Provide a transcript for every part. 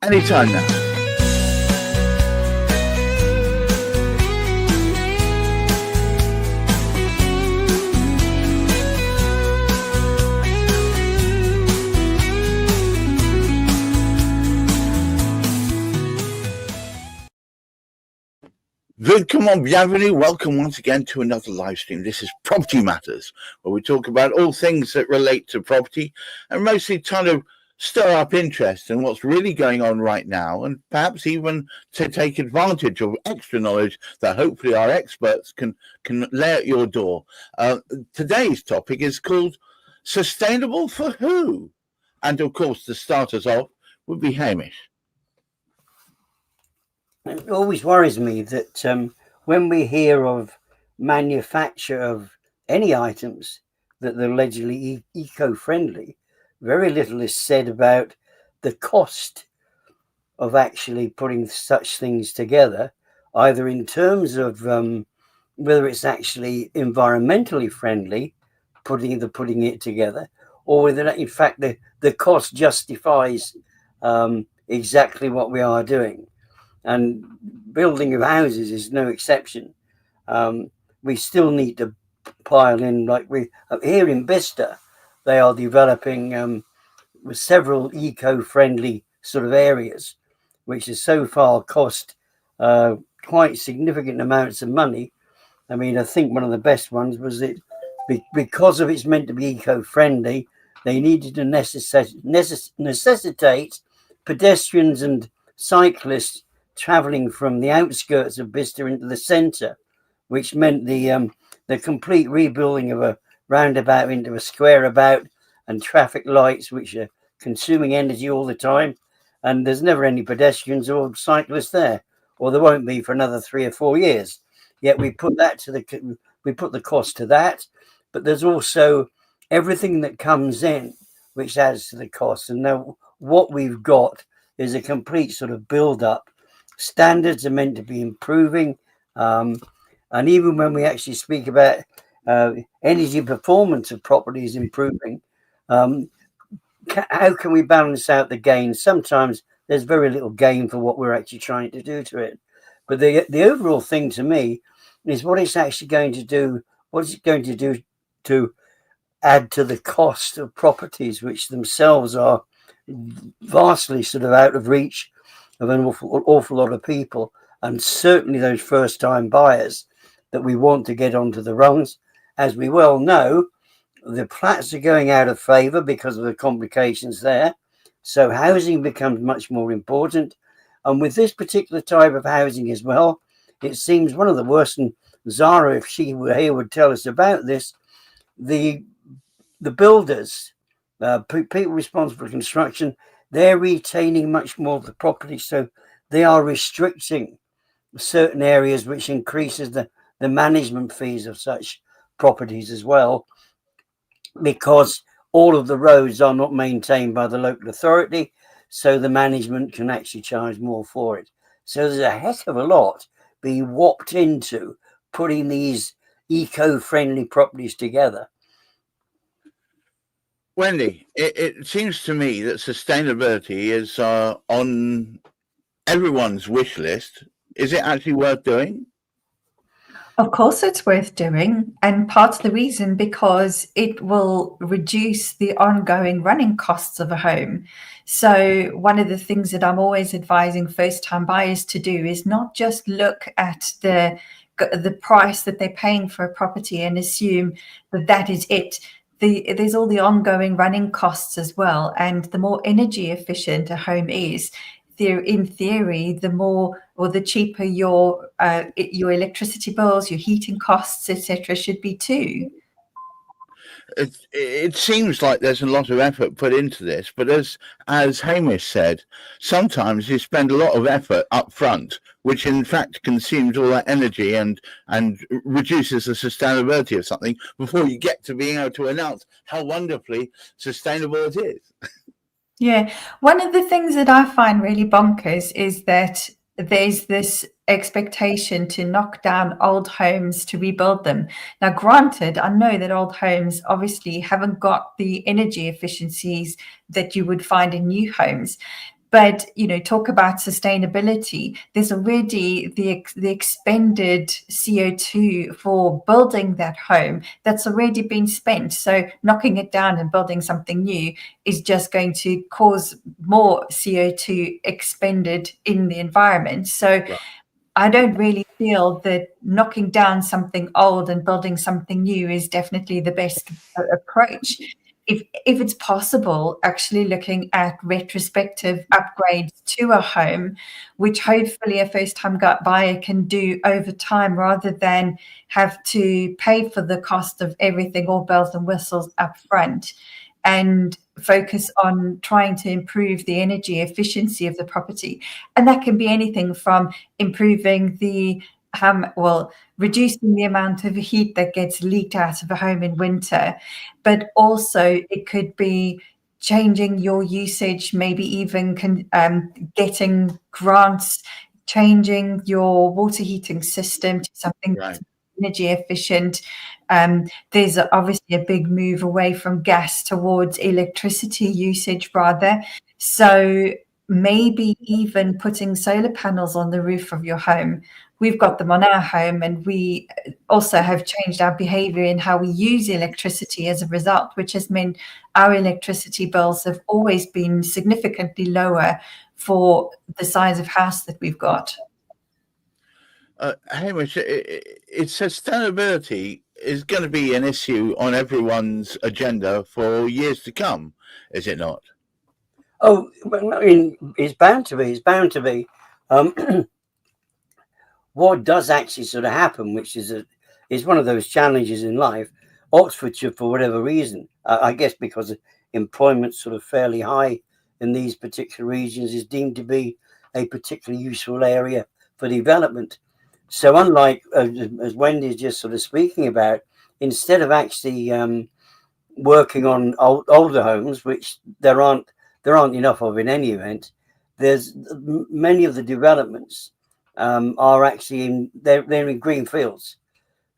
Anytime now. Bienvenue. Welcome once again to another live stream. This is Property Matters, where we talk about all things that relate to property and mostly kind of stir up interest in what's really going on right now, and perhaps even to take advantage of extra knowledge that hopefully our experts can lay at your door. Today's topic is called Sustainable for Who? And of course, to start us off would be Hamish. It always worries me that when we hear of manufacture of any items that are allegedly eco-friendly, very little is said about the cost of actually putting such things together, either in terms of whether it's actually environmentally friendly, putting it together, or whether in fact the cost justifies exactly what we are doing. And building of houses is no exception. We still need to pile in, like we here in Bicester, they are developing with several eco-friendly sort of areas, which has so far cost quite significant amounts of money. I mean, I think one of the best ones was it because of it's meant to be eco-friendly, they needed to necessitate pedestrians and cyclists travelling from the outskirts of Bicester into the centre, which meant the complete rebuilding of a roundabout into a square about and traffic lights which are consuming energy all the time, and there's never any pedestrians or cyclists there, or there won't be for another 3 or 4 years. Yet we put the cost to that, but there's also everything that comes in which adds to the cost. And now what we've got is a complete sort of build up. Standards are meant to be improving, and even when we actually speak about energy performance of properties improving, how can we balance out the gain? Sometimes there's very little gain for what we're actually trying to do to it. But the overall thing to me is what it's actually going to do. What is it going to do to add to the cost of properties, which themselves are vastly sort of out of reach of an awful lot of people, and certainly those first-time buyers that we want to get onto the rungs. As we well know, the flats are going out of favour because of the complications there, so housing becomes much more important. And with this particular type of housing as well, it seems one of the worst, and Zara, if she were here, would tell us about this, the builders, people responsible for construction, they're retaining much more of the property, so they are restricting certain areas, which increases the management fees of such properties as well, because all of the roads are not maintained by the local authority, so the management can actually charge more for it. So there's a heck of a lot being whopped into putting these eco-friendly properties together. Wendy, it seems to me that sustainability is on everyone's wish list. Is it actually worth doing? Of course it's worth doing, and part of the reason because it will reduce the ongoing running costs of a home. So one of the things that I'm always advising first-time buyers to do is not just look at the price that they're paying for a property and assume that that is it. There's all the ongoing running costs as well, and the more energy efficient a home is, in theory, the more or the cheaper your electricity bills, your heating costs, etc., should be too. It seems like there's a lot of effort put into this, but as Hamish said, sometimes you spend a lot of effort up front, which in fact consumes all that energy and reduces the sustainability of something before you get to being able to announce how wonderfully sustainable it is. Yeah, one of the things that I find really bonkers is that there's this expectation to knock down old homes to rebuild them. Now, granted, I know that old homes obviously haven't got the energy efficiencies that you would find in new homes, But, talk about sustainability. There's already the expended CO2 for building that home that's already been spent. So knocking it down and building something new is just going to cause more CO2 expended in the environment. So Right. I don't really feel that knocking down something old and building something new is definitely the best approach. If it's possible, actually looking at retrospective upgrades to a home, which hopefully a first-time buyer can do over time, rather than have to pay for the cost of everything, all bells and whistles up front, and focus on trying to improve the energy efficiency of the property. And that can be anything from improving the reducing the amount of heat that gets leaked out of a home in winter, but also it could be changing your usage, maybe even getting grants, changing your water heating system to something that's energy efficient. There's obviously a big move away from gas towards electricity usage rather. So maybe even putting solar panels on the roof of your home. We've got them on our home, and we also have changed our behavior in how we use electricity as a result, which has meant our electricity bills have always been significantly lower for the size of house that we've got. Hamish, it's sustainability is going to be an issue on everyone's agenda for years to come, is it not? Oh, I mean, it's bound to be. It's bound to be. What does actually sort of happen, which is one of those challenges in life. Oxfordshire, for whatever reason, I guess because employment's sort of fairly high in these particular regions, is deemed to be a particularly useful area for development. So unlike, as Wendy's just sort of speaking about, instead of actually working on older homes, which there aren't enough of in any event, there's many of the developments are actually they're in green fields.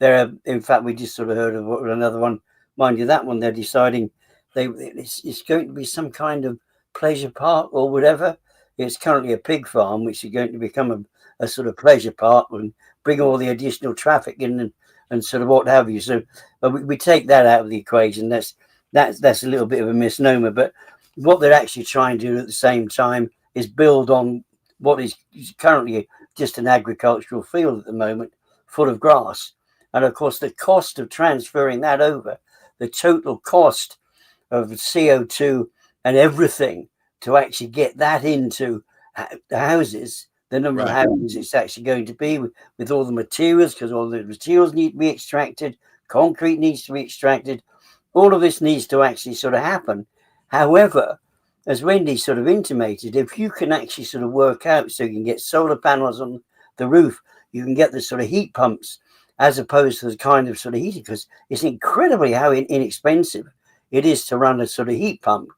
In fact, we just sort of heard of another one. Mind you, that one they're deciding it's going to be some kind of pleasure park or whatever. It's currently a pig farm, which is going to become a sort of pleasure park and bring all the additional traffic in and sort of what have you. So we take that out of the equation. That's a little bit of a misnomer. But what they're actually trying to do at the same time is build on what is currently just an agricultural field at the moment, full of grass. And of course, the cost of transferring that over, the total cost of CO2 and everything to actually get that into the houses, the number of houses it's actually going to be with all the materials, because all the materials need to be extracted, concrete needs to be extracted. All of this needs to actually sort of happen. However, as Wendy sort of intimated, if you can actually sort of work out, so you can get solar panels on the roof, you can get the sort of heat pumps, as opposed to the kind of sort of heating, because it's incredibly how inexpensive it is to run a sort of heat pump,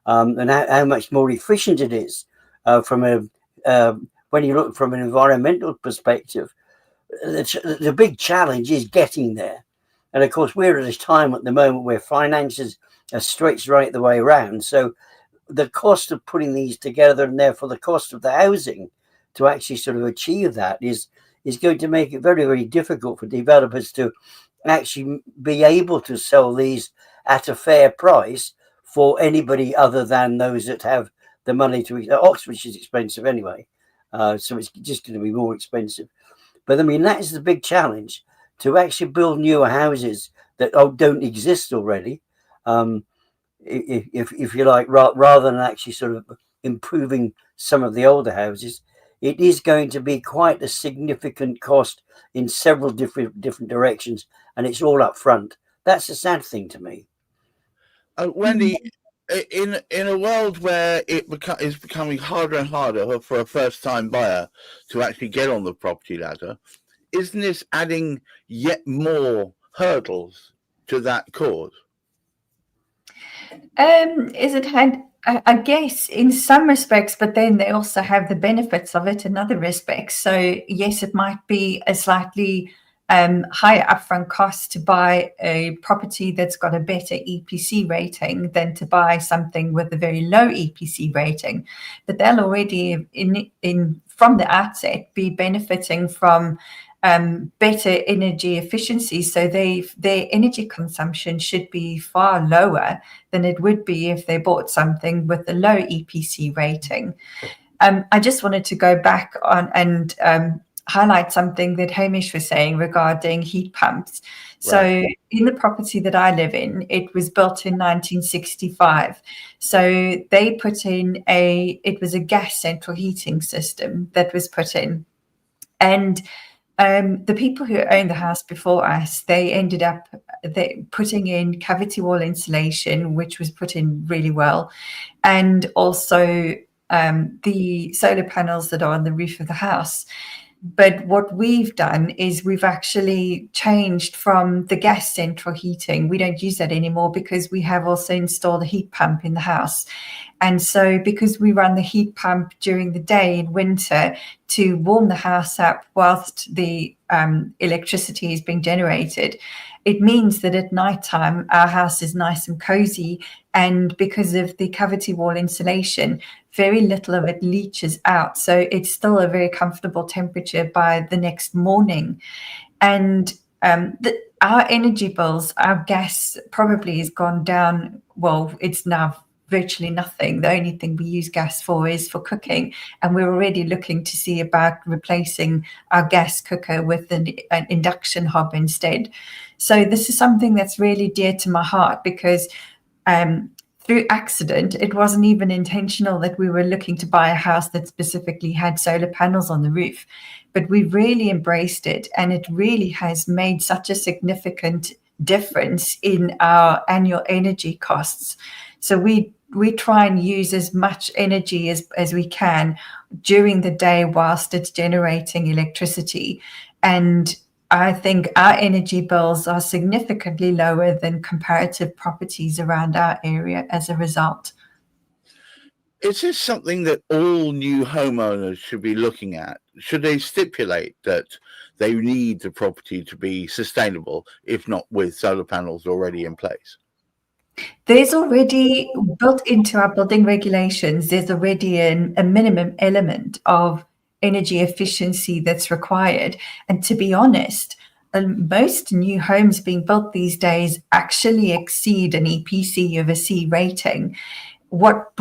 and how much more efficient it is when you look from an environmental perspective. The big challenge is getting there. And of course, we're at a time at the moment where finances are stretched right the way around. So the cost of putting these together, and therefore the cost of the housing to actually sort of achieve that, is going to make it very, very difficult for developers to actually be able to sell these at a fair price for anybody other than those that have the money to. Oxford is expensive anyway, so it's just going to be more expensive. But I mean, that is the big challenge, to actually build newer houses that don't exist already. If you like, rather than actually sort of improving some of the older houses, it is going to be quite a significant cost in several different directions, and it's all up front. That's a sad thing to me. Wendy, in a world where it is becoming harder and harder for a first-time buyer to actually get on the property ladder, isn't this adding yet more hurdles to that cause? Is it had? I guess in some respects, but then they also have the benefits of it in other respects. So yes, it might be a slightly higher upfront cost to buy a property that's got a better EPC rating than to buy something with a very low EPC rating. But they'll already in from the outset be benefiting from better energy efficiency. So their energy consumption should be far lower than it would be if they bought something with a low EPC rating. I just wanted to go back on and highlight something that Hamish was saying regarding heat pumps. So in the property that I live in, it was built in 1965. So they put in it was a gas central heating system that was put in. And the people who owned the house before us, they ended up putting in cavity wall insulation, which was put in really well. And also the solar panels that are on the roof of the house. But what we've done is we've actually changed from the gas central heating. We don't use that anymore because we have also installed a heat pump in the house. And so because we run the heat pump during the day in winter to warm the house up whilst the electricity is being generated, it means that at nighttime our house is nice and cozy. And because of the cavity wall insulation, very little of it leaches out. So it's still a very comfortable temperature by the next morning. And our energy bills, our gas probably has gone down. Well, it's now virtually nothing. The only thing we use gas for is for cooking. And we're already looking to see about replacing our gas cooker with an induction hob instead. So this is something that's really dear to my heart because through accident, it wasn't even intentional that we were looking to buy a house that specifically had solar panels on the roof, but we really embraced it, and it really has made such a significant difference in our annual energy costs. So we try and use as much energy as we can during the day whilst it's generating electricity. And I think our energy bills are significantly lower than comparative properties around our area as a result. Is this something that all new homeowners should be looking at? Should they stipulate that they need the property to be sustainable, if not with solar panels already in place? There's already built into our building regulations, there's already a minimum element of energy efficiency that's required. And to be honest, most new homes being built these days actually exceed an EPC of a C rating. What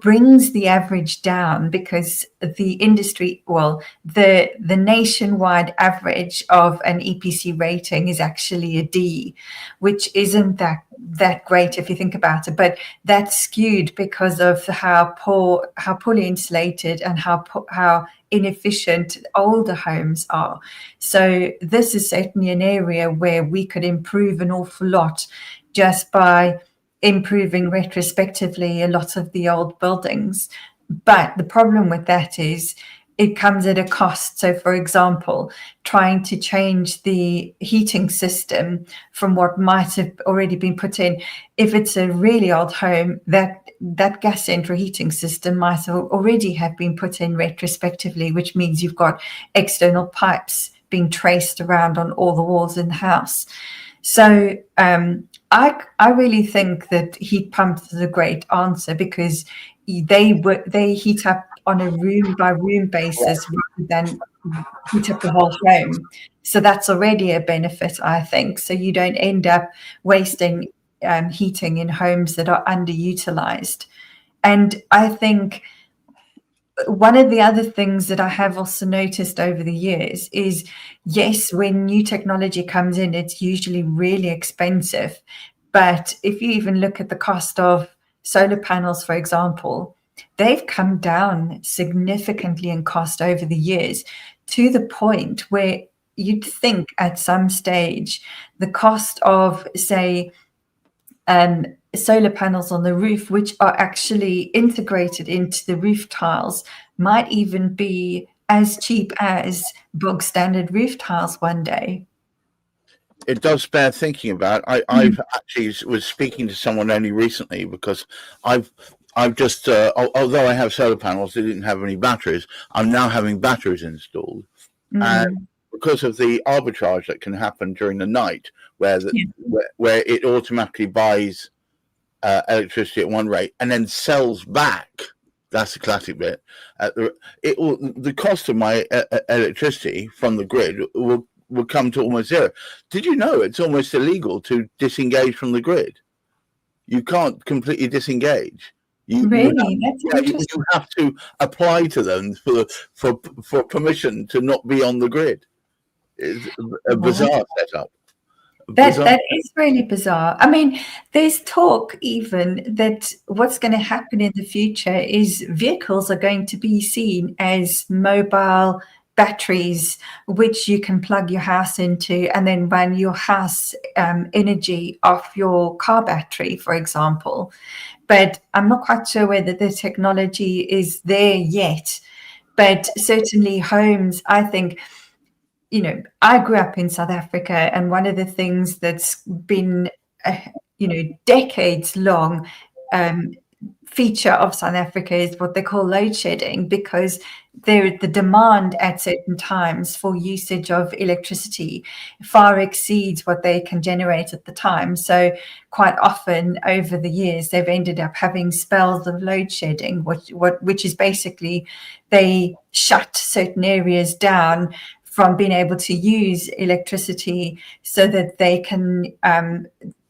brings the average down, because the industry, well, the nationwide average of an EPC rating is actually a D, which isn't that great if you think about it, but that's skewed because of how poorly insulated and how inefficient older homes are. So this is certainly an area where we could improve an awful lot just by improving retrospectively a lot of the old buildings. But the problem with that is it comes at a cost. So, for example, trying to change the heating system from what might have already been put in, if it's a really old home, that gas central heating system might already have been put in retrospectively, which means you've got external pipes being traced around on all the walls in the house. So I really think that heat pumps is a great answer because they heat up on a room by room basis rather than heat up the whole home. So that's already a benefit, I think. So you don't end up wasting heating in homes that are underutilized. And I think one of the other things that I have also noticed over the years is, yes, when new technology comes in, it's usually really expensive. But if you even look at the cost of solar panels, for example, they've come down significantly in cost over the years to the point where you'd think at some stage the cost of, say, solar panels on the roof, which are actually integrated into the roof tiles, might even be as cheap as bog standard roof tiles one day. It does bear thinking about. I've actually was speaking to someone only recently because I've just although I have solar panels, they didn't have any batteries. I'm now having batteries installed, and because of the arbitrage that can happen during the night, where where it automatically buys electricity at one rate and then sells back. That's the classic bit. The cost of my electricity from the grid will come to almost zero. Did you know it's almost illegal to disengage from the grid? You can't completely disengage. Really? That's interesting. You have to apply to them for permission to not be on the grid. It's a bizarre setup. That is really bizarre. I mean, there's talk even that what's going to happen in the future is vehicles are going to be seen as mobile batteries, which you can plug your house into and then run your house energy off your car battery, for example. But I'm not quite sure whether the technology is there yet. But certainly homes, I think, you know, I grew up in South Africa, and one of the things that's been, decades long feature of South Africa is what they call load shedding, because the demand at certain times for usage of electricity far exceeds what they can generate at the time. So quite often over the years, they've ended up having spells of load shedding, which is basically they shut certain areas down from being able to use electricity so that they can,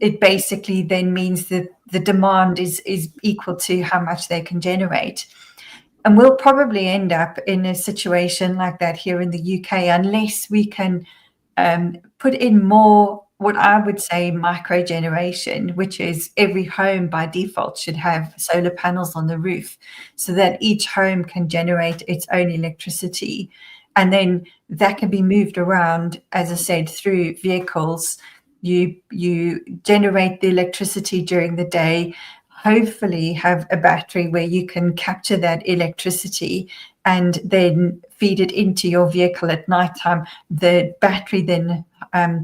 it basically then means that the demand is equal to how much they can generate. And we'll probably end up in a situation like that here in the UK unless we can put in more, what I would say, micro generation, which is every home by default should have solar panels on the roof so that each home can generate its own electricity. And then that can be moved around, as I said, through vehicles. You generate the electricity during the day, hopefully have a battery where you can capture that electricity and then feed it into your vehicle at nighttime. The battery then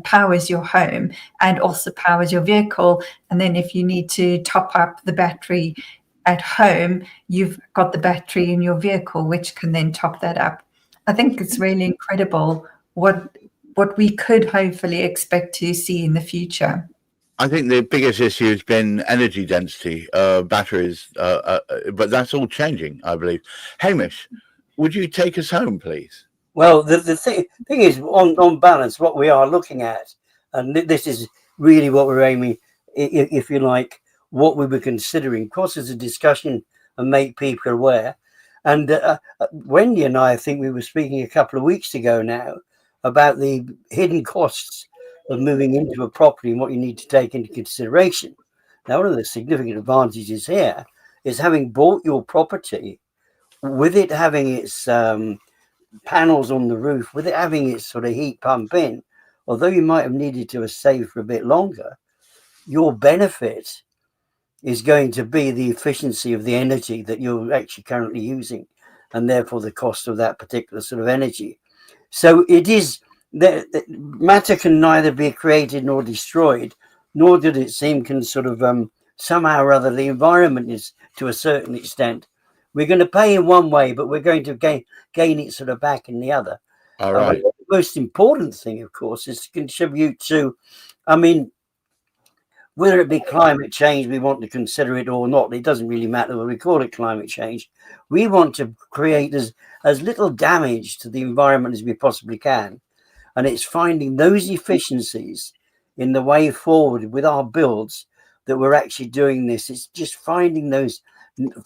powers your home and also powers your vehicle. And then if you need to top up the battery at home, you've got the battery in your vehicle, which can then top that up. I think it's really incredible what we could hopefully expect to see in the future. I think the biggest issue has been energy density, batteries, but that's all changing, I believe. Hamish, would you take us home, please? Well, the thing is, on balance, what we are looking at, and this is really what we're aiming, if you like, what we were considering. Of course, there's a discussion and make people aware. And Wendy and I think we were speaking a couple of weeks ago now about the hidden costs of moving into a property and what you need to take into consideration. Now, one of the significant advantages here is having bought your property, with it having its panels on the roof, with it having its sort of heat pump in, although you might have needed to have saved for a bit longer, your benefit is going to be the efficiency of the energy that you're actually currently using, and therefore the cost of that particular sort of energy. So it is that matter can neither be created nor destroyed, nor did it seem can sort of somehow or other the environment is, to a certain extent, we're going to pay in one way, but we're going to gain it sort of back in the other. All right. The most important thing, of course, is to contribute to, I mean, whether it be climate change, we want to consider it or not, it doesn't really matter whether we call it climate change. We want to create as little damage to the environment as we possibly can. And it's finding those efficiencies in the way forward with our builds that we're actually doing this. It's just finding those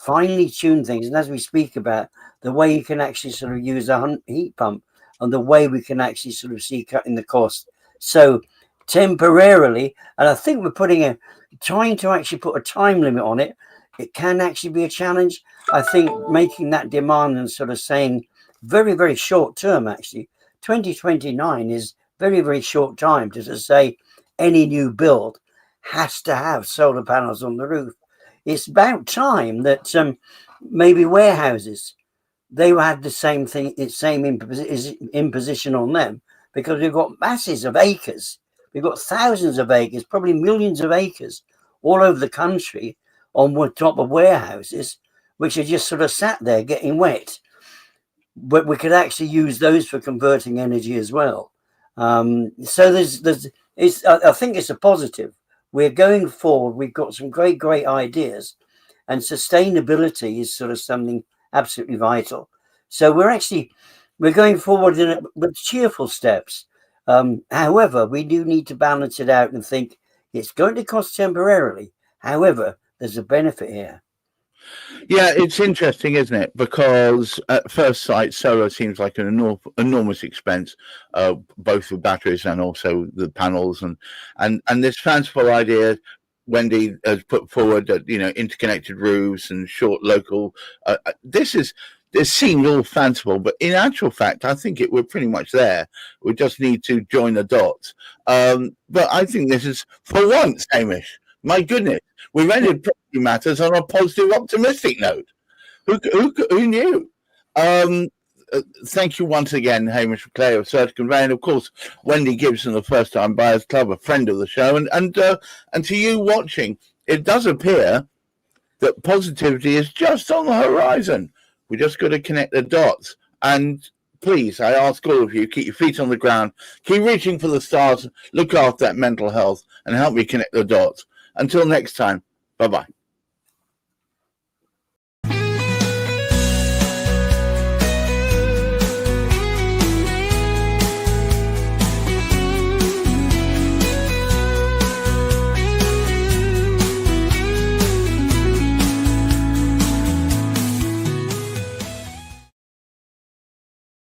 finely tuned things. And as we speak about the way you can actually sort of use a heat pump and the way we can actually sort of see cutting the cost. So temporarily, and I think we're trying to actually put a time limit on it. It can actually be a challenge. I think making that demand and sort of saying very, very short term, actually, 2029 is very, very short time to say any new build has to have solar panels on the roof. It's about time that maybe warehouses, they had the same thing, it's same imposition on them, because we've got masses of acres. We've got thousands of acres, probably millions of acres all over the country on top of warehouses, which are just sort of sat there getting wet. but we could actually use those for converting energy as well. So I think it's a positive. We're going forward. We've got some great ideas, and sustainability is sort of something absolutely vital. So we're going forward with cheerful steps. However, we do need to balance it out and think it's going to cost temporarily. However, there's a benefit here. Yeah, it's interesting, isn't it? Because at first sight, solar seems like an enormous expense, both the batteries and also the panels, and this fanciful idea Wendy has put forward that interconnected roofs and short local. This seems all fanciful, but in actual fact, I think we're pretty much there. We just need to join the dots. But I think this is, for once, Hamish. My goodness, we've ended Property Matters on a positive, optimistic note. Who knew? Thank you once again, Hamish McClay of Certic and Ray, and of course, Wendy Gibson, the First Time Buyers Club, a friend of the show, and to you watching, it does appear that positivity is just on the horizon. We just got to connect the dots. And please, I ask all of you, keep your feet on the ground, keep reaching for the stars, look after that mental health, and help me connect the dots. Until next time, bye-bye.